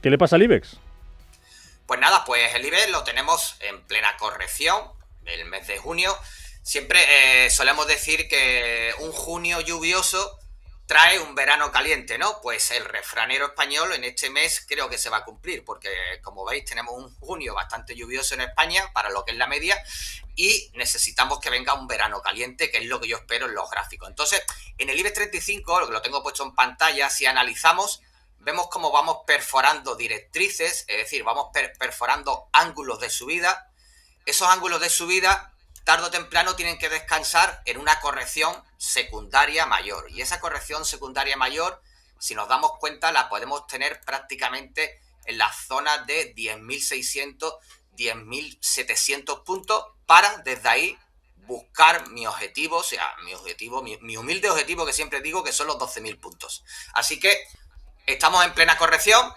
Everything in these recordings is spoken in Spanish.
¿Qué le pasa al IBEX? Pues nada, pues el IBEX lo tenemos en plena corrección el mes de junio. Siempre solemos decir que un junio lluvioso trae un verano caliente, ¿no? Pues el refranero español en este mes creo que se va a cumplir, porque como veis tenemos un junio bastante lluvioso en España para lo que es la media y necesitamos que venga un verano caliente, que es lo que yo espero en los gráficos. Entonces, en el IBEX 35, lo que lo tengo puesto en pantalla, si analizamos, vemos cómo vamos perforando directrices, es decir, vamos perforando ángulos de subida. Esos ángulos de subida, tarde o temprano, tienen que descansar en una corrección secundaria mayor. Y esa corrección secundaria mayor, si nos damos cuenta, la podemos tener prácticamente en la zona de 10.600, 10.700 puntos para, desde ahí, buscar mi objetivo, o sea, mi humilde objetivo que siempre digo que son los 12.000 puntos. Así que estamos en plena corrección,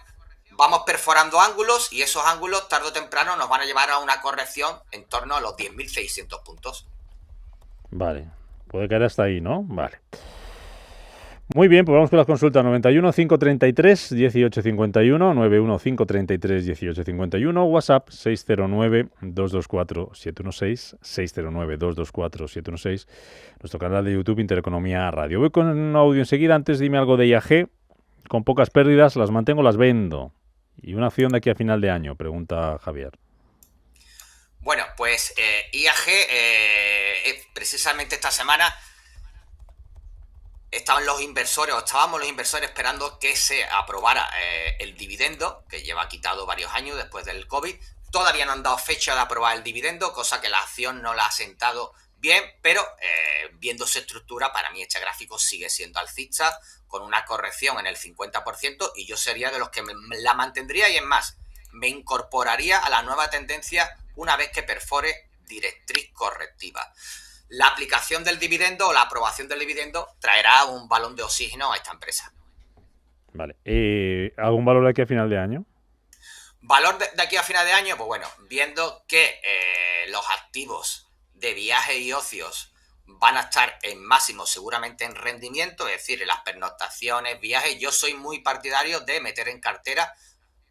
vamos perforando ángulos y esos ángulos tarde o temprano nos van a llevar a una corrección en torno a los 10.600 puntos. Vale, puede caer hasta ahí, ¿no? Vale. Muy bien, pues vamos con las consultas. 91 533 1851, 91 533 1851, WhatsApp 609 224 716, 609 224 716, nuestro canal de YouTube Intereconomía Radio. Voy con un audio enseguida. Antes dime algo de IAG. Con pocas pérdidas, las mantengo, las vendo. ¿Y una acción de aquí a final de año? Pregunta Javier. Bueno, pues IAG, precisamente esta semana estábamos los inversores esperando que se aprobara el dividendo, que lleva quitado varios años después del COVID. Todavía no han dado fecha de aprobar el dividendo, cosa que la acción no la ha sentado bien, pero viendo su estructura, para mí este gráfico sigue siendo alcista, con una corrección en el 50%, y yo sería de los que la mantendría, y es más, me incorporaría a la nueva tendencia una vez que perfore directriz correctiva. La aplicación del dividendo o la aprobación del dividendo traerá un balón de oxígeno a esta empresa. Vale. ¿Algún valor de aquí a final de año? Valor de aquí a final de año, pues bueno, viendo que los activos de viajes y ocios van a estar en máximo seguramente en rendimiento, es decir, en las pernoctaciones, viajes, yo soy muy partidario de meter en cartera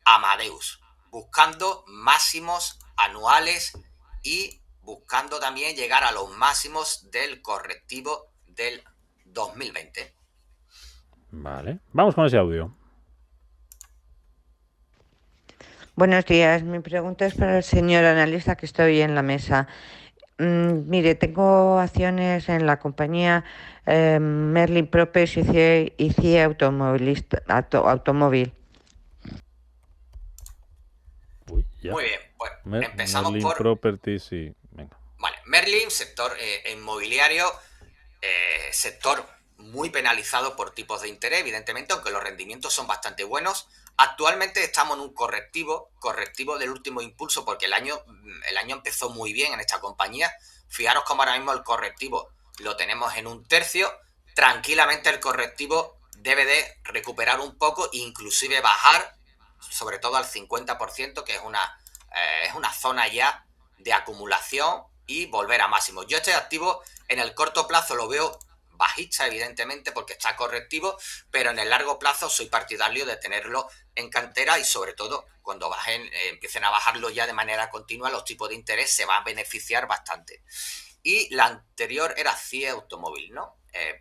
Amadeus, buscando máximos anuales y buscando también llegar a los máximos del correctivo del 2020. Vale. Vamos con ese audio. Buenos días. Mi pregunta es para el señor analista que estoy en la mesa. Mire, tengo acciones en la compañía Merlin Properties y CIE Automóvil. Uy, ya. Muy bien, pues empezamos Merlin por... Properties y... Venga. Vale, Merlin, sector inmobiliario, sector muy penalizado por tipos de interés, evidentemente, aunque los rendimientos son bastante buenos. Actualmente estamos en un correctivo del último impulso, porque el año empezó muy bien en esta compañía. Fijaros cómo ahora mismo el correctivo lo tenemos en un tercio. Tranquilamente el correctivo debe de recuperar un poco e inclusive bajar, sobre todo al 50%, que es una zona ya de acumulación, y volver a máximo. Yo este activo en el corto plazo lo veo bajista, evidentemente, porque está correctivo, pero en el largo plazo soy partidario de tenerlo en cantera, y sobre todo cuando empiecen a bajarlo ya de manera continua, los tipos de interés se van a beneficiar bastante. Y la anterior era CIE Automóvil, ¿no?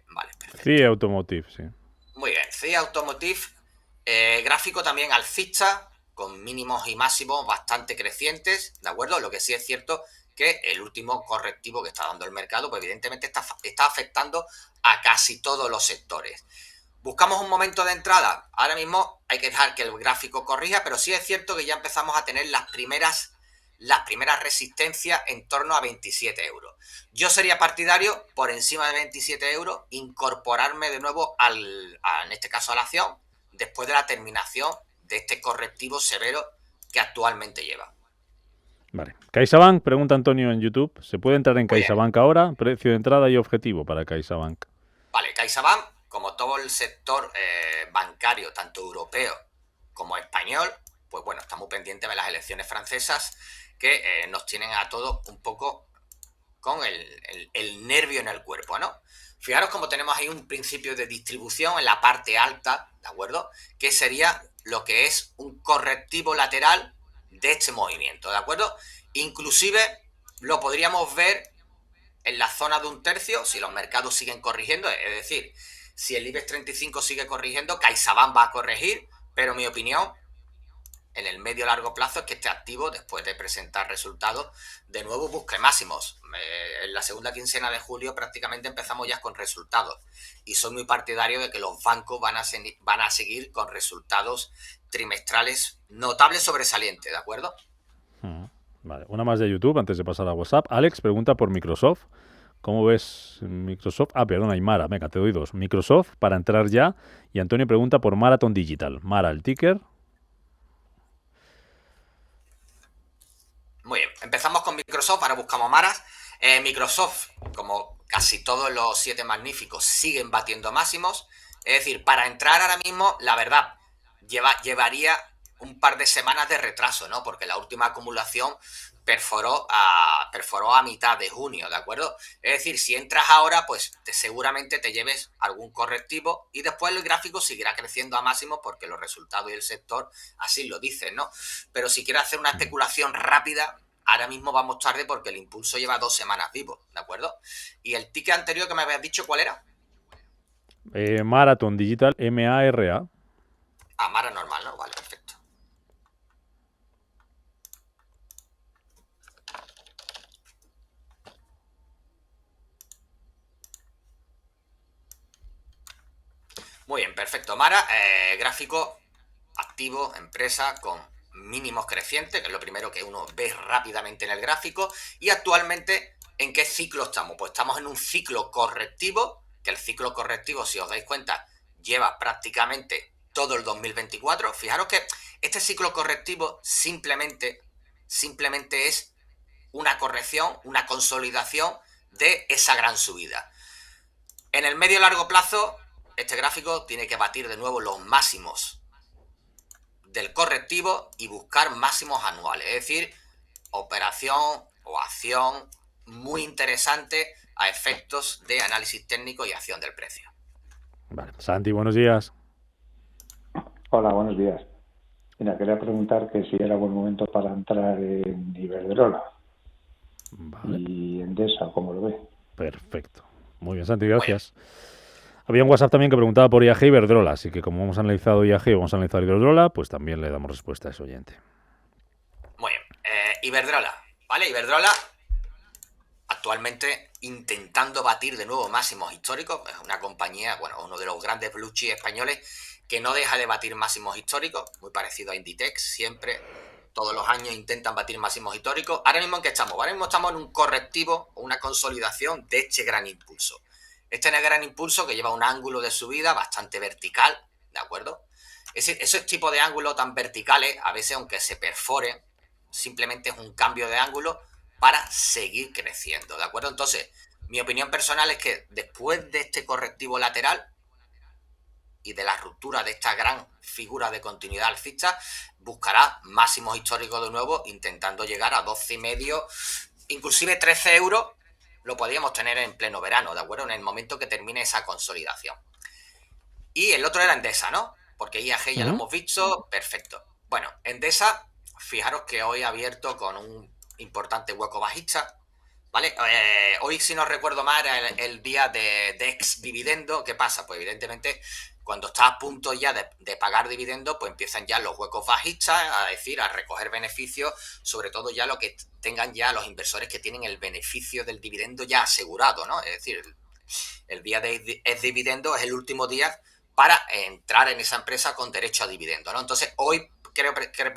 Vale, perfecto. CIE Automotive, sí. Muy bien, CIE Automotive, gráfico también alcista, con mínimos y máximos bastante crecientes, ¿de acuerdo? Lo que sí es cierto que el último correctivo que está dando el mercado, pues evidentemente está afectando a casi todos los sectores. ¿Buscamos un momento de entrada? Ahora mismo hay que dejar que el gráfico corrija, pero sí es cierto que ya empezamos a tener las primeras resistencias en torno a 27 euros. Yo sería partidario, por encima de 27 euros, incorporarme de nuevo en este caso a la acción, después de la terminación de este correctivo severo que actualmente lleva. Vale. CaixaBank, pregunta Antonio en YouTube. ¿Se puede entrar en CaixaBank ahora? Precio de entrada y objetivo para CaixaBank. Vale, CaixaBank, como todo el sector bancario, tanto europeo como español, pues bueno, estamos pendientes de las elecciones francesas, que nos tienen a todos un poco con el nervio en el cuerpo, ¿no? Fijaros como tenemos ahí un principio de distribución en la parte alta, ¿de acuerdo? Que sería lo que es un correctivo lateral de este movimiento, ¿de acuerdo? Inclusive lo podríamos ver en la zona de 1/3 si los mercados siguen corrigiendo, es decir, si el IBEX 35 sigue corrigiendo, CaixaBank va a corregir, pero mi opinión en el medio largo plazo es que este activo, después de presentar resultados, de nuevo busque máximos. En la segunda quincena de julio prácticamente empezamos ya con resultados y soy muy partidario de que los bancos van a seguir con resultados trimestrales notables, sobresalientes, ¿de acuerdo? Vale, una más de YouTube antes de pasar a WhatsApp. Alex pregunta por Microsoft. ¿Cómo ves Microsoft? Ah, perdona, y Mara. Venga, te doy dos. Microsoft para entrar ya. Y Antonio pregunta por Marathon Digital. Mara, el ticker. Muy bien, empezamos con Microsoft, ahora buscamos Maras. Microsoft, como casi todos los 7 magníficos, siguen batiendo máximos. Es decir, para entrar ahora mismo, la verdad, llevaría un par de semanas de retraso, ¿no? Porque la última acumulación perforó a mitad de junio, ¿de acuerdo? Es decir, si entras ahora, pues seguramente te lleves algún correctivo y después el gráfico seguirá creciendo a máximos porque los resultados y el sector así lo dicen, ¿no? Pero si quieres hacer una especulación rápida, ahora mismo vamos tarde porque el impulso lleva 2 semanas vivo, ¿de acuerdo? Y el ticket anterior que me habías dicho, ¿cuál era? Marathon Digital, MARA. Ah, Mara normal, ¿no? Vale, perfecto. Muy bien, perfecto. Mara, gráfico activo, empresa con mínimos crecientes, que es lo primero que uno ve rápidamente en el gráfico. Y actualmente, ¿en qué ciclo estamos? Pues estamos en un ciclo correctivo, que el ciclo correctivo, si os dais cuenta, lleva prácticamente todo el 2024. Fijaros que este ciclo correctivo simplemente es una corrección, una consolidación de esa gran subida. En el medio largo plazo, este gráfico tiene que batir de nuevo los máximos del correctivo y buscar máximos anuales. Es decir, operación o acción muy interesante a efectos de análisis técnico y acción del precio. Vale. Santi, buenos días. Hola, buenos días. Mira, quería preguntar que si era buen momento para entrar en Iberdrola. Vale. Y Endesa, ¿cómo lo ve? Perfecto. Muy bien, Santi, gracias. Había un WhatsApp también que preguntaba por IAG y Iberdrola, así que como hemos analizado IAG y vamos a analizar Iberdrola, pues también le damos respuesta a ese oyente. Muy bien. Iberdrola, ¿vale? Iberdrola actualmente intentando batir de nuevo máximos históricos. Es una compañía, bueno, uno de los grandes blue chip españoles que no deja de batir máximos históricos, muy parecido a Inditex, siempre, todos los años intentan batir máximos históricos. Ahora mismo, ¿en qué estamos? Ahora mismo estamos en un correctivo o una consolidación de este gran impulso. Este es el gran impulso que lleva un ángulo de subida bastante vertical, ¿de acuerdo? Esos tipos de ángulos tan verticales, a veces aunque se perforen, simplemente es un cambio de ángulo para seguir creciendo, ¿de acuerdo? Entonces, mi opinión personal es que después de este correctivo lateral y de la ruptura de esta gran figura de continuidad alcista, buscará máximos históricos de nuevo, intentando llegar a 12,5, inclusive 13 euros, lo podríamos tener en pleno verano, ¿de acuerdo? En el momento que termine esa consolidación. Y el otro era Endesa, ¿no? Porque IAG ya lo hemos visto, perfecto. Bueno, Endesa, fijaros que hoy ha abierto con un importante hueco bajista, ¿vale? Hoy, si no recuerdo mal, era el día de ex dividendo. ¿Qué pasa? Pues evidentemente, cuando está a punto ya de pagar dividendo, pues empiezan ya los huecos bajistas, a recoger beneficios, sobre todo ya lo que tengan ya los inversores que tienen el beneficio del dividendo ya asegurado, ¿no? Es decir, el día de ex dividendo es el último día para entrar en esa empresa con derecho a dividendo, ¿no? Entonces, hoy creo que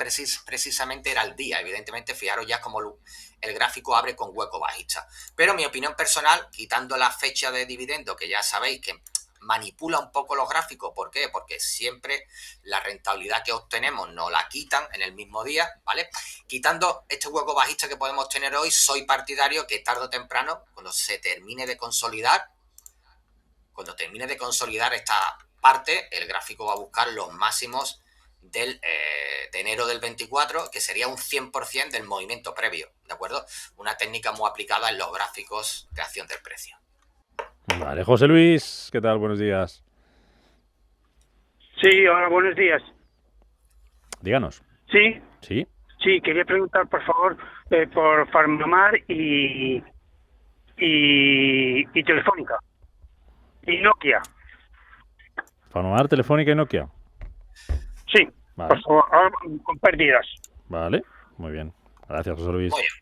precisamente era el día. Evidentemente, fijaros ya como el gráfico abre con hueco bajista. Pero mi opinión personal, quitando la fecha de dividendo, que ya sabéis que manipula un poco los gráficos. ¿Por qué? Porque siempre la rentabilidad que obtenemos nos la quitan en el mismo día, ¿vale? Quitando este hueco bajista que podemos tener hoy, soy partidario que tarde o temprano, cuando se termine de consolidar, esta parte, el gráfico va a buscar los máximos de de enero del 24, que sería un 100% del movimiento previo, ¿de acuerdo? Una técnica muy aplicada en los gráficos de acción del precio. Vale, José Luis, ¿qué tal? Buenos días. Sí, hola, buenos días. Díganos. Sí, ¿Sí? sí, quería preguntar, por favor, por Farmamar y Telefónica. Y Nokia. Farmamar, Telefónica y Nokia. Sí, Vale. por favor, ahora con pérdidas. Vale, muy bien. Gracias, José Luis. Muy bien.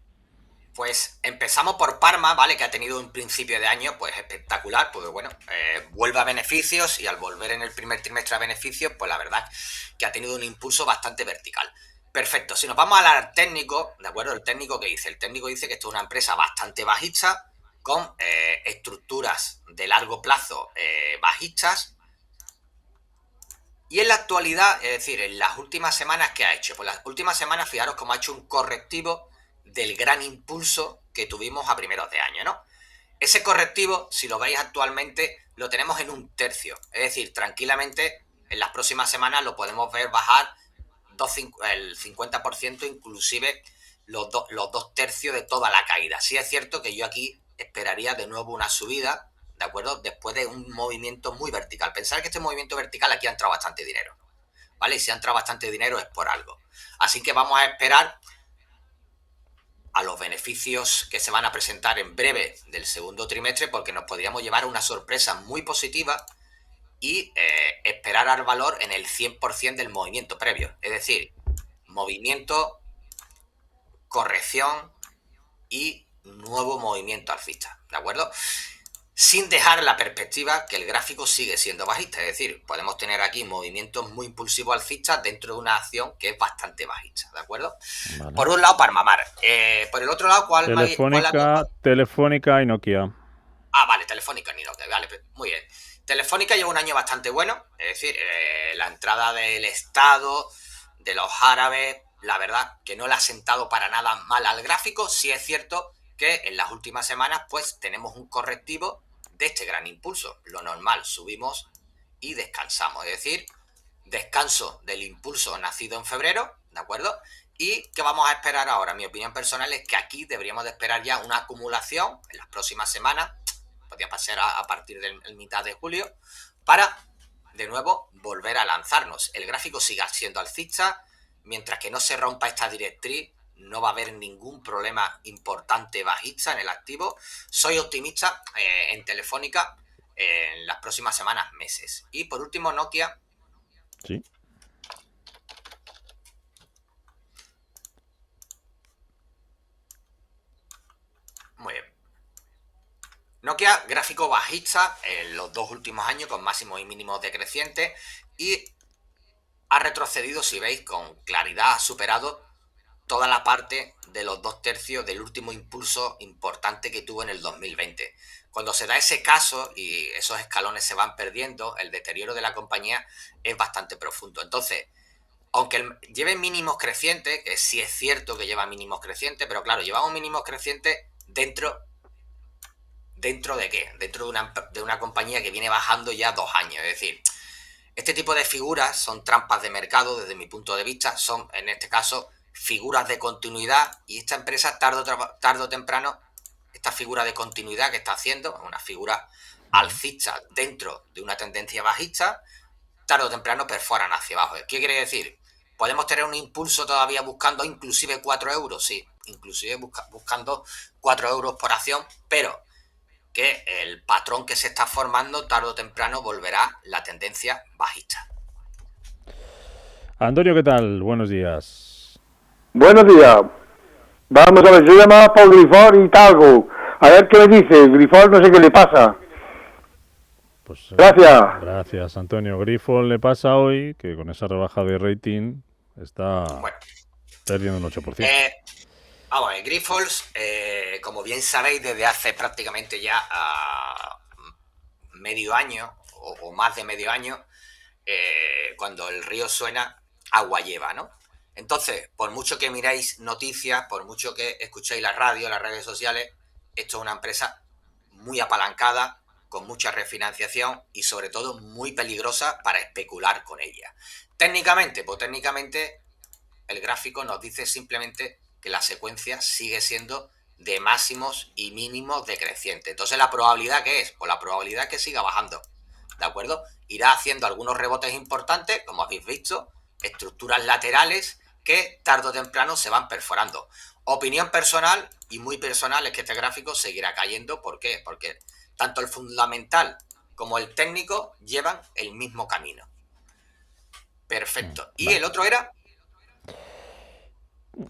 Pues empezamos por Parma, ¿vale? Que ha tenido un principio de año pues espectacular, porque bueno, vuelve a beneficios y al volver en el primer trimestre a beneficios, pues la verdad que ha tenido un impulso bastante vertical. Perfecto, si nos vamos al técnico, ¿de acuerdo? El técnico que dice, el técnico dice que esto es una empresa bastante bajista, con estructuras de largo plazo bajistas. Y en la actualidad, es decir, en las últimas semanas, ¿qué ha hecho? Pues las últimas semanas, fijaros cómo ha hecho un correctivo del gran impulso que tuvimos a primeros de año, ¿no? Ese correctivo, si lo veis actualmente, lo tenemos en un tercio. Es decir, tranquilamente, en las próximas semanas lo podemos ver bajar el 50%, inclusive los dos tercios de toda la caída. Sí es cierto que yo aquí esperaría de nuevo una subida, ¿de acuerdo? Después de un movimiento muy vertical. Pensar que este movimiento vertical aquí ha entrado bastante dinero, ¿vale? Y si ha entrado bastante dinero es por algo. Así que vamos a esperar a los beneficios que se van a presentar en breve del segundo trimestre, porque nos podríamos llevar una sorpresa muy positiva y esperar al valor en el 100% del movimiento previo. Es decir, movimiento, corrección y nuevo movimiento alcista, ¿de acuerdo? Sin dejar la perspectiva que el gráfico sigue siendo bajista, es decir, podemos tener aquí movimientos muy impulsivos alcistas dentro de una acción que es bastante bajista, ¿de acuerdo? Vale. Por un lado, Parmamar. Por el otro lado, ¿cuál Telefónica y Nokia. Ah, vale, Telefónica ni Nokia, vale, muy bien. Telefónica lleva un año bastante bueno, es decir, la entrada del Estado, de los árabes, la verdad que no le ha sentado para nada mal al gráfico. Sí es cierto que en las últimas semanas pues tenemos un correctivo de este gran impulso. Lo normal, subimos y descansamos, es decir, descanso del impulso nacido en febrero, ¿de acuerdo? ¿Y qué vamos a esperar ahora? Mi opinión personal es que aquí deberíamos de esperar ya una acumulación en las próximas semanas, podría pasar a partir de mitad de julio, para de nuevo volver a lanzarnos. El gráfico siga siendo alcista, mientras que no se rompa esta directriz, no va a haber ningún problema importante bajista en el activo. Soy optimista en Telefónica en las próximas semanas, meses. Y por último, Nokia. Sí. Muy bien. Nokia, gráfico bajista en los dos últimos años con máximos y mínimos decrecientes y ha retrocedido, si veis, con claridad, ha superado toda la parte de los dos tercios del último impulso importante que tuvo en el 2020. Cuando se da ese caso y esos escalones se van perdiendo, el deterioro de la compañía es bastante profundo. Entonces, aunque lleve mínimos crecientes, que sí es cierto que lleva mínimos crecientes, pero claro, llevamos mínimos crecientes ¿dentro de qué? Dentro de una compañía que viene bajando ya 2 años. Es decir, este tipo de figuras son trampas de mercado desde mi punto de vista, son en este caso figuras de continuidad y esta empresa tarde o temprano, esta figura de continuidad que está haciendo, una figura alcista dentro de una tendencia bajista, tarde o temprano perforan hacia abajo. ¿Qué quiere decir? ¿Podemos tener un impulso todavía buscando inclusive 4 euros? Sí, inclusive buscando 4 euros por acción, pero que el patrón que se está formando tarde o temprano volverá la tendencia bajista. Antonio, ¿qué tal? Buenos días. Buenos días. Vamos a ver, yo llamaba por Grifols y Talgo. A ver qué me dice. Grifols no sé qué le pasa. Pues, Gracias. Gracias, Antonio. Grifols le pasa hoy que con esa rebaja de rating está perdiendo un 8%. Grifols, como bien sabéis, desde hace prácticamente ya medio año o más de medio año, cuando el río suena, agua lleva, ¿no? Entonces, por mucho que miráis noticias, por mucho que escuchéis la radio, las redes sociales, esto es una empresa muy apalancada, con mucha refinanciación y sobre todo muy peligrosa para especular con ella. Técnicamente, pues técnicamente el gráfico nos dice simplemente que la secuencia sigue siendo de máximos y mínimos decrecientes. Entonces, ¿la probabilidad qué es? Pues la probabilidad es que siga bajando, ¿de acuerdo? Irá haciendo algunos rebotes importantes, como habéis visto, estructuras laterales que tarde o temprano se van perforando. Opinión personal, y muy personal, es que este gráfico seguirá cayendo. ¿Por qué? Porque tanto el fundamental como el técnico llevan el mismo camino. Perfecto. ¿Y Vale. el otro era?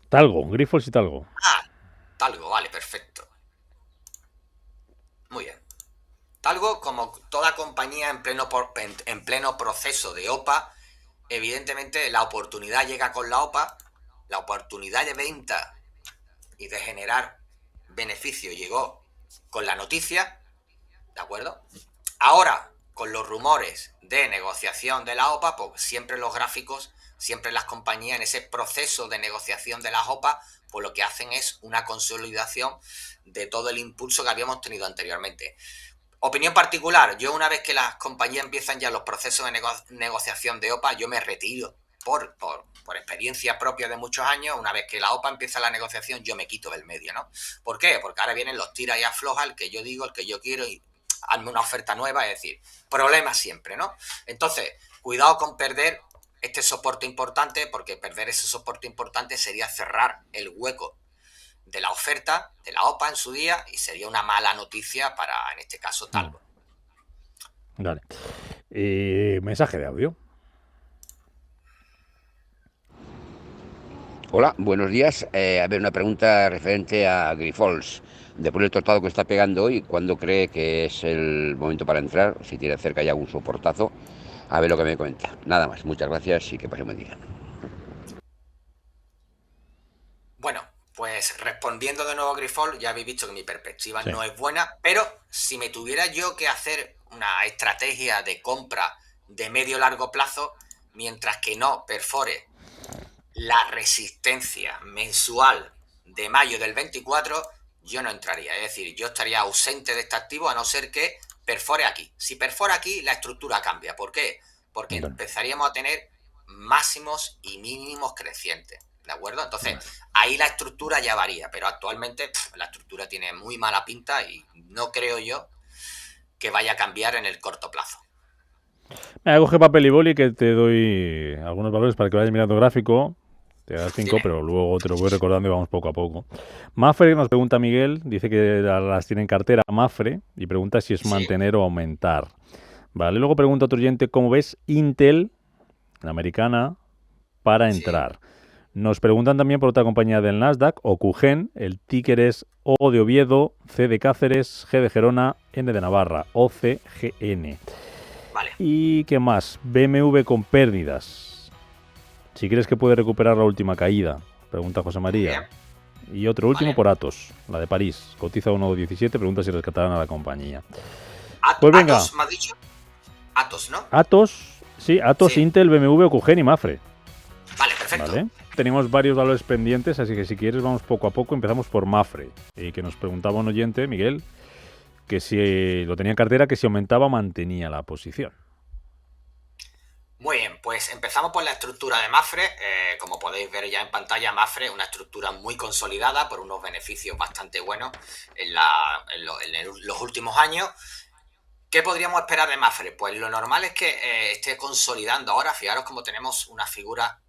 Talgo, Grifols y Talgo. Ah, Talgo, vale, perfecto. Muy bien. Talgo, como toda compañía en pleno proceso de OPA, evidentemente la oportunidad llega con la OPA, la oportunidad de venta y de generar beneficio llegó con la noticia, ¿de acuerdo? Ahora, con los rumores de negociación de la OPA, pues siempre los gráficos, siempre las compañías en ese proceso de negociación de las OPA, pues lo que hacen es una consolidación de todo el impulso que habíamos tenido anteriormente. Opinión particular, yo una vez que las compañías empiezan ya los procesos de negociación de OPA, yo me retiro por experiencia propia de muchos años. Una vez que la OPA empieza la negociación, yo me quito del medio, ¿no? ¿Por qué? Porque ahora vienen los tira y afloja, el que yo digo, el que yo quiero, y hazme una oferta nueva, es decir, problemas siempre, ¿no? Entonces, cuidado con perder este soporte importante, porque perder ese soporte importante sería cerrar el hueco de la oferta de la OPA en su día, y sería una mala noticia para, en este caso, Talgo. Vale. Mensaje de audio. Hola, buenos días. A ver, una pregunta referente a Grifols. Después del tostado que está pegando hoy, ¿cuándo cree que es el momento para entrar? Si tiene cerca ya algún soportazo, a ver lo que me comenta. Nada más, muchas gracias y que pase un buen día. Bueno, pues respondiendo de nuevo a Grifols, ya habéis visto que mi perspectiva Sí. no es buena, pero si me tuviera yo que hacer una estrategia de compra de medio-largo plazo, mientras que no perfore la resistencia mensual de mayo del 24, yo no entraría. Es decir, yo estaría ausente de este activo a no ser que perfore aquí. Si perfora aquí, la estructura cambia. ¿Por qué? Porque Vale. empezaríamos a tener máximos y mínimos crecientes, ¿de acuerdo? Entonces, ahí la estructura ya varía, pero actualmente la estructura tiene muy mala pinta y no creo yo que vaya a cambiar en el corto plazo. Venga, coge papel y boli que te doy algunos valores para que vayas mirando gráfico. Te das 5, Dime. pero luego te lo voy recordando y vamos poco a poco. Mafre nos pregunta Miguel, dice que las tiene en cartera Mafre y pregunta si es Sí. mantener o aumentar. Vale, luego pregunta otro oyente, ¿cómo ves Intel, la americana, para Sí. entrar? Nos preguntan también por otra compañía del Nasdaq, Ocugen, el ticker es O de Oviedo, C de Cáceres, G de Gerona, N de Navarra, OCGN. Vale. ¿Y qué más? BMW con pérdidas. Si crees que puede recuperar la última caída, pregunta José María. Y otro último Vale. por Atos, la de París. Cotiza 1,17, pregunta si rescatarán a la compañía. At- Pues venga. Atos, me has dicho. Atos, ¿no? Atos, sí, Atos, Sí. Intel, BMW, Ocugen y Mafre. Vale, perfecto. ¿Vale? Tenemos varios valores pendientes, así que si quieres vamos poco a poco. Empezamos por Mafre, y que nos preguntaba un oyente, Miguel, que si lo tenía en cartera, que si aumentaba mantenía la posición. Muy bien, pues empezamos por la estructura de Mafre. Como podéis ver ya en pantalla, Mafre es una estructura muy consolidada por unos beneficios bastante buenos en los últimos años. ¿Qué podríamos esperar de Mafre? Pues lo normal es que esté consolidando ahora. Fijaros cómo tenemos una figura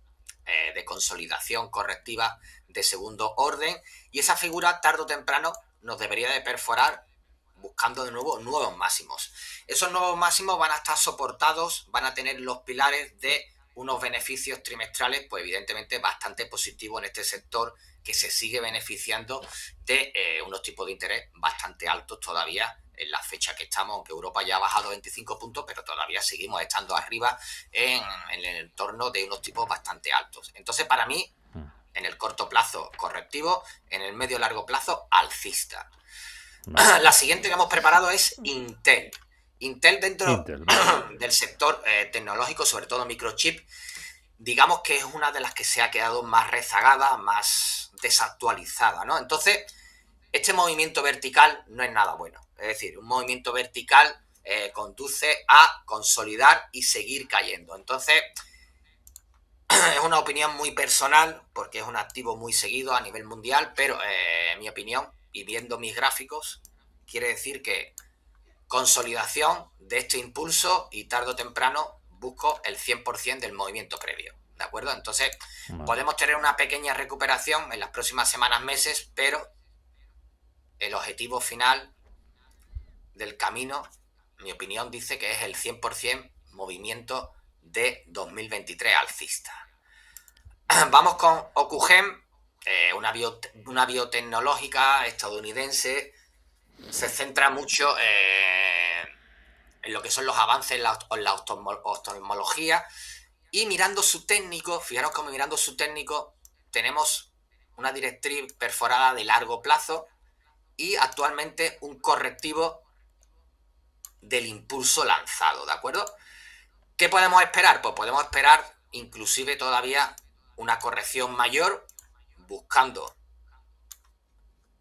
de consolidación correctiva de segundo orden, y esa figura tarde o temprano nos debería de perforar buscando de nuevo nuevos máximos. Esos nuevos máximos van a estar soportados, van a tener los pilares de unos beneficios trimestrales, pues evidentemente bastante positivos en este sector, que se sigue beneficiando de unos tipos de interés bastante altos todavía en la fecha que estamos, aunque Europa ya ha bajado 25 puntos, pero todavía seguimos estando arriba en el entorno de unos tipos bastante altos. Entonces, para mí, en el corto plazo correctivo, en el medio largo plazo alcista. Vale. La siguiente que hemos preparado es Intel. Intel dentro del sector tecnológico, sobre todo microchip, digamos que es una de las que se ha quedado más rezagada, más desactualizada, ¿no? Entonces, este movimiento vertical no es nada bueno. Es decir, un movimiento vertical conduce a consolidar y seguir cayendo. Entonces, es una opinión muy personal, porque es un activo muy seguido a nivel mundial, pero mi opinión, y viendo mis gráficos, quiere decir que consolidación de este impulso y tarde o temprano busco el 100% del movimiento previo, ¿de acuerdo? Entonces, podemos tener una pequeña recuperación en las próximas semanas, meses, pero el objetivo final del camino, mi opinión, dice que es el 100% movimiento de 2023 alcista. Vamos con Ocugen, una biotecnológica estadounidense. Se centra mucho en lo que son los avances en la oftalmología, y mirando su técnico, fijaros cómo mirando su técnico tenemos una directriz perforada de largo plazo y actualmente un correctivo del impulso lanzado, ¿de acuerdo? ¿Qué podemos esperar? Pues podemos esperar inclusive todavía una corrección mayor, buscando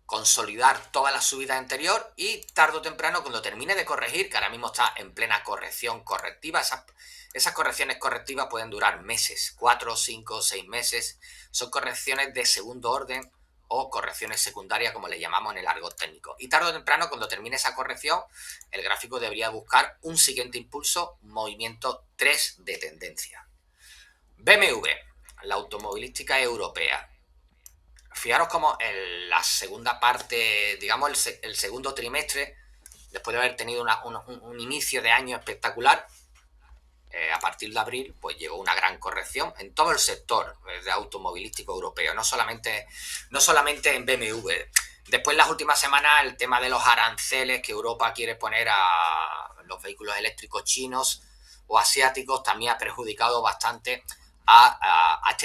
consolidar toda la subida anterior, y tarde o temprano, cuando termine de corregir, que ahora mismo está en plena corrección correctiva, esas correcciones correctivas pueden durar meses, 4, 5, 6 meses, son correcciones de segundo orden o correcciones secundarias, como le llamamos en el argot técnico. Y tarde o temprano, cuando termine esa corrección, el gráfico debería buscar un siguiente impulso, movimiento 3 de tendencia. BMW, la automovilística europea. Fijaros cómo en la segunda parte, digamos el segundo trimestre, después de haber tenido un inicio de año espectacular, a partir de abril, pues llegó una gran corrección en todo el sector de automovilístico europeo, no solamente en BMW. Después, las últimas semanas, el tema de los aranceles que Europa quiere poner a los vehículos eléctricos chinos o asiáticos también ha perjudicado bastante a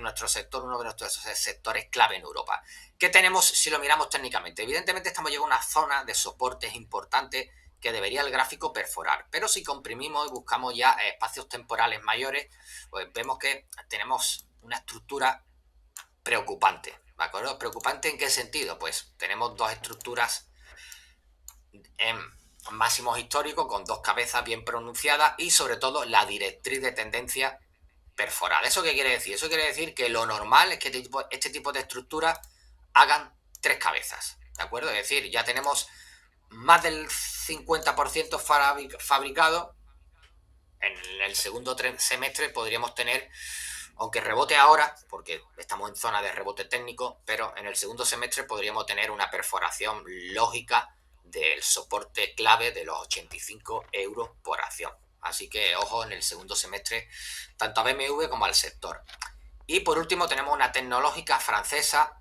nuestro sector, uno de nuestros sectores clave en Europa. ¿Qué tenemos si lo miramos técnicamente? Evidentemente estamos llegando a una zona de soportes importante que debería el gráfico perforar, pero si comprimimos y buscamos ya espacios temporales mayores, pues vemos que tenemos una estructura preocupante, ¿de acuerdo? ¿Preocupante en qué sentido? Pues tenemos dos estructuras en máximos históricos con dos cabezas bien pronunciadas y sobre todo la directriz de tendencia perforada. ¿Eso qué quiere decir? Eso quiere decir que lo normal es que este tipo de estructuras hagan tres cabezas, ¿de acuerdo? Es decir, ya tenemos más del 50% fabricado. En el segundo semestre podríamos tener, aunque rebote ahora, porque estamos en zona de rebote técnico, pero en el segundo semestre podríamos tener una perforación lógica del soporte clave de los 85 euros por acción. Así que ojo en el segundo semestre, tanto a BMW como al sector. Y por último tenemos una tecnológica francesa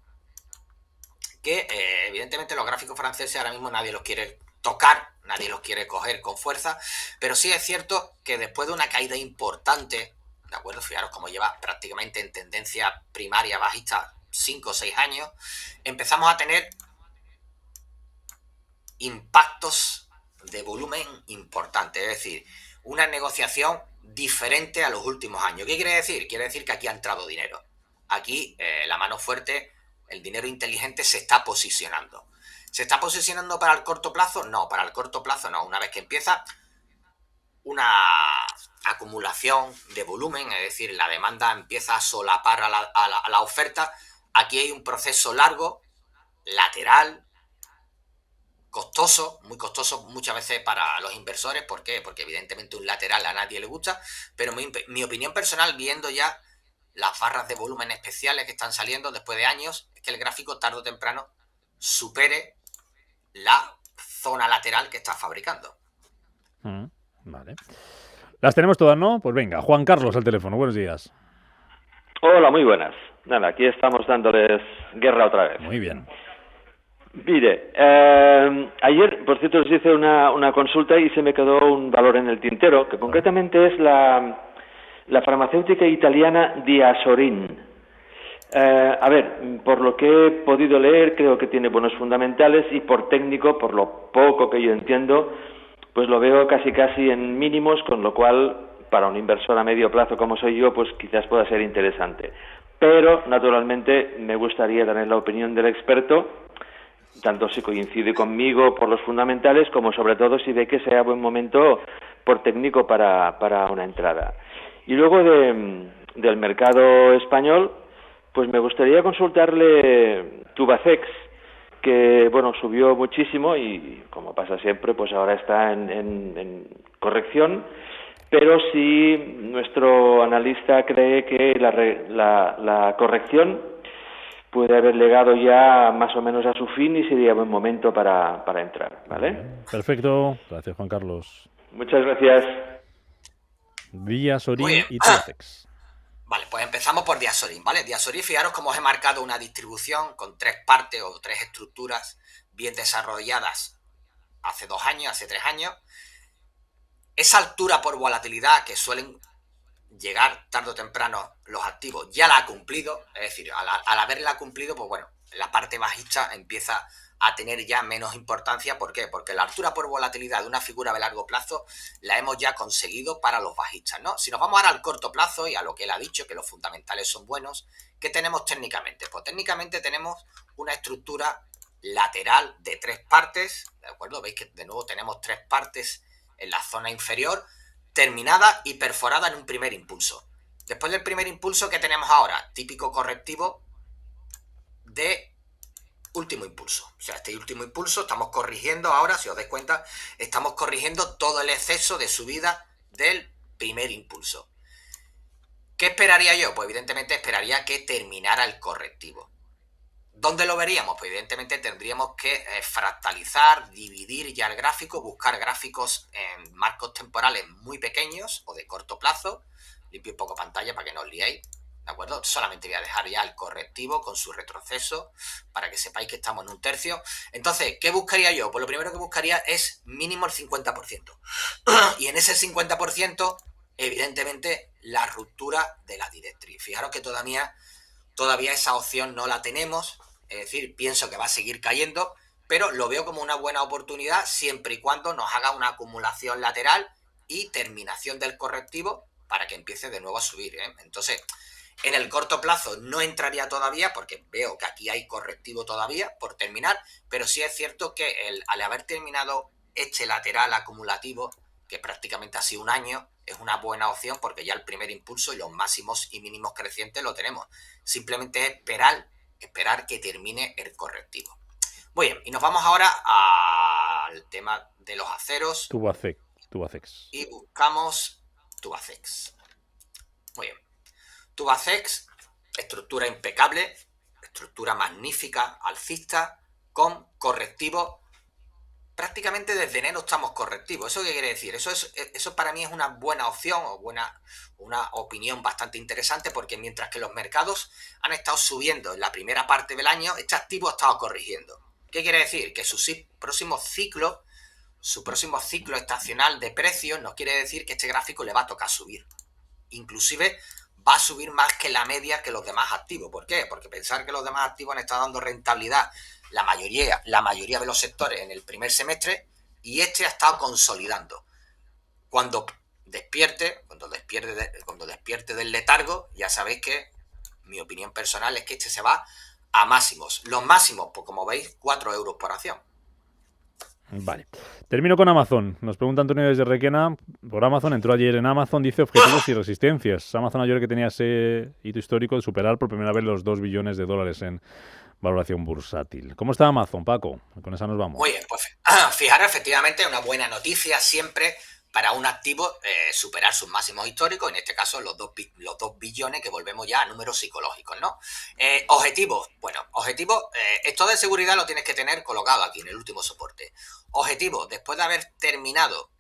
que evidentemente los gráficos franceses ahora mismo nadie los quiere tocar, nadie los quiere coger con fuerza, pero sí es cierto que después de una caída importante, ¿de acuerdo? Fijaros cómo lleva prácticamente en tendencia primaria bajista 5 o 6 años, empezamos a tener impactos de volumen importante, es decir, una negociación diferente a los últimos años. ¿Qué quiere decir? Quiere decir que aquí ha entrado dinero. Aquí la mano fuerte, el dinero inteligente se está posicionando. ¿Se está posicionando para el corto plazo? No, para el corto plazo no. Una vez que empieza una acumulación de volumen, es decir, la demanda empieza a solapar a la oferta, aquí hay un proceso largo, lateral, costoso, muy costoso muchas veces para los inversores. ¿Por qué? Porque evidentemente un lateral a nadie le gusta, pero mi opinión personal, viendo ya las barras de volumen especiales que están saliendo después de años, es que el gráfico tarde o temprano supere la zona lateral que está fabricando. Vale. Las tenemos todas, ¿no? Pues venga, Juan Carlos al teléfono, buenos días. Hola, muy buenas. Nada, aquí estamos dándoles guerra otra vez. Muy bien. Mire, ayer, por cierto, les hice una consulta y se me quedó un valor en el tintero, que concretamente es la farmacéutica italiana Diasorin. A ver, por lo que he podido leer, creo que tiene buenos fundamentales y por técnico, por lo poco que yo entiendo, pues lo veo casi en mínimos, con lo cual, para un inversor a medio plazo como soy yo, pues quizás pueda ser interesante. Pero, naturalmente, me gustaría tener la opinión del experto, tanto si coincide conmigo por los fundamentales, como sobre todo si ve que sea buen momento por técnico para una entrada. Y luego del mercado español, pues me gustaría consultarle Tubacex, que bueno, subió muchísimo y como pasa siempre, pues ahora está en corrección, pero si nuestro analista cree que la corrección puede haber llegado ya más o menos a su fin y sería buen momento para entrar, ¿vale? Perfecto, gracias Juan Carlos. Muchas gracias. Diasorin y Tubacex. Vale, pues empezamos por Diasorin, ¿vale? Diasorin, fijaros cómo os he marcado una distribución con 3 partes o 3 estructuras bien desarrolladas hace 2 años, hace 3 años. Esa altura por volatilidad que suelen llegar tarde o temprano los activos ya la ha cumplido, es decir, al haberla cumplido, pues bueno, la parte bajista empieza a tener ya menos importancia. ¿Por qué? Porque la altura por volatilidad de una figura de largo plazo la hemos ya conseguido para los bajistas, ¿no? Si nos vamos ahora al corto plazo y a lo que él ha dicho, que los fundamentales son buenos, ¿qué tenemos técnicamente? Pues técnicamente tenemos una estructura lateral de 3 partes, ¿de acuerdo? Veis que de nuevo tenemos 3 partes en la zona inferior, terminada y perforada en un primer impulso. Después del primer impulso, ¿qué tenemos ahora? Típico correctivo de último impulso. O sea, este último impulso estamos corrigiendo ahora, si os dais cuenta, estamos corrigiendo todo el exceso de subida del primer impulso. ¿Qué esperaría yo? Pues evidentemente esperaría que terminara el correctivo. ¿Dónde lo veríamos? Pues evidentemente tendríamos que fractalizar, dividir ya el gráfico, buscar gráficos en marcos temporales muy pequeños o de corto plazo. Limpio un poco pantalla para que no os liéis, ¿de acuerdo? Solamente voy a dejar ya el correctivo con su retroceso para que sepáis que estamos en un tercio. Entonces, ¿qué buscaría yo? Pues lo primero que buscaría es mínimo el 50%. Y en ese 50%, evidentemente, la ruptura de la directriz. Fijaros que todavía esa opción no la tenemos. Es decir, pienso que va a seguir cayendo, pero lo veo como una buena oportunidad siempre y cuando nos haga una acumulación lateral y terminación del correctivo para que empiece de nuevo a subir, ¿eh? Entonces, en el corto plazo no entraría todavía porque veo que aquí hay correctivo todavía por terminar, pero sí es cierto que al haber terminado este lateral acumulativo, que prácticamente ha sido un año, es una buena opción porque ya el primer impulso y los máximos y mínimos crecientes lo tenemos. Simplemente es esperar que termine el correctivo. Muy bien, y nos vamos ahora al tema de los aceros. Tubacex. Y buscamos Tubacex. Muy bien. Tubacex, estructura impecable, estructura magnífica, alcista, con correctivo. Prácticamente desde enero estamos correctivos. ¿Eso qué quiere decir? Eso para mí es una buena opción o una opinión bastante interesante, porque mientras que los mercados han estado subiendo en la primera parte del año, este activo ha estado corrigiendo. ¿Qué quiere decir? Que su próximo ciclo estacional de precios nos quiere decir que este gráfico le va a tocar subir. Inclusive va a subir más que la media que los demás activos. ¿Por qué? Porque pensar que los demás activos han estado dando rentabilidad la mayoría de los sectores en el primer semestre y este ha estado consolidando. Cuando despierte del letargo, ya sabéis que mi opinión personal es que este se va a máximos. Los máximos, pues como veis, 4 euros por acción. Vale. Termino con Amazon. Nos pregunta Antonio desde Requena por Amazon. Entró ayer en Amazon, dice objetivos y resistencias. Amazon ayer que tenía ese hito histórico de superar por primera vez los $2 billones en valoración bursátil. ¿Cómo está Amazon, Paco? Con esa nos vamos. Muy bien, pues fijaros, efectivamente, una buena noticia siempre para un activo superar sus máximos históricos, en este caso los 2 billones, que volvemos ya a números psicológicos, ¿no? Objetivos, esto de seguridad lo tienes que tener colocado aquí en el último soporte. Objetivo, después de haber terminado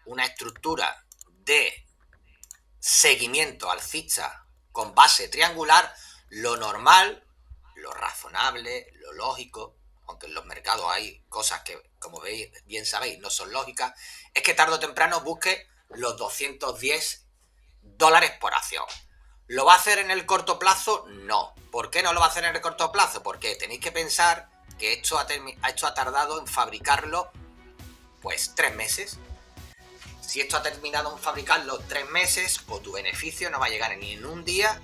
una estructura de seguimiento alcista con base triangular, lo normal, lo razonable, lo lógico, aunque en los mercados hay cosas que, como veis, bien sabéis, no son lógicas, es que tarde o temprano busque los $210 por acción. ¿Lo va a hacer en el corto plazo? No. ¿Por qué no lo va a hacer en el corto plazo? Porque tenéis que pensar que esto ha tardado en fabricarlo, pues 3 meses. Si esto ha terminado en fabricarlo 3 meses, pues tu beneficio no va a llegar ni en un día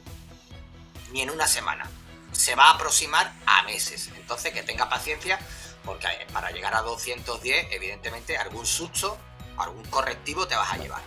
ni en una semana. Se va a aproximar a meses. Entonces, que tenga paciencia, porque para llegar a 210, evidentemente, algún susto, algún correctivo te vas a llevar.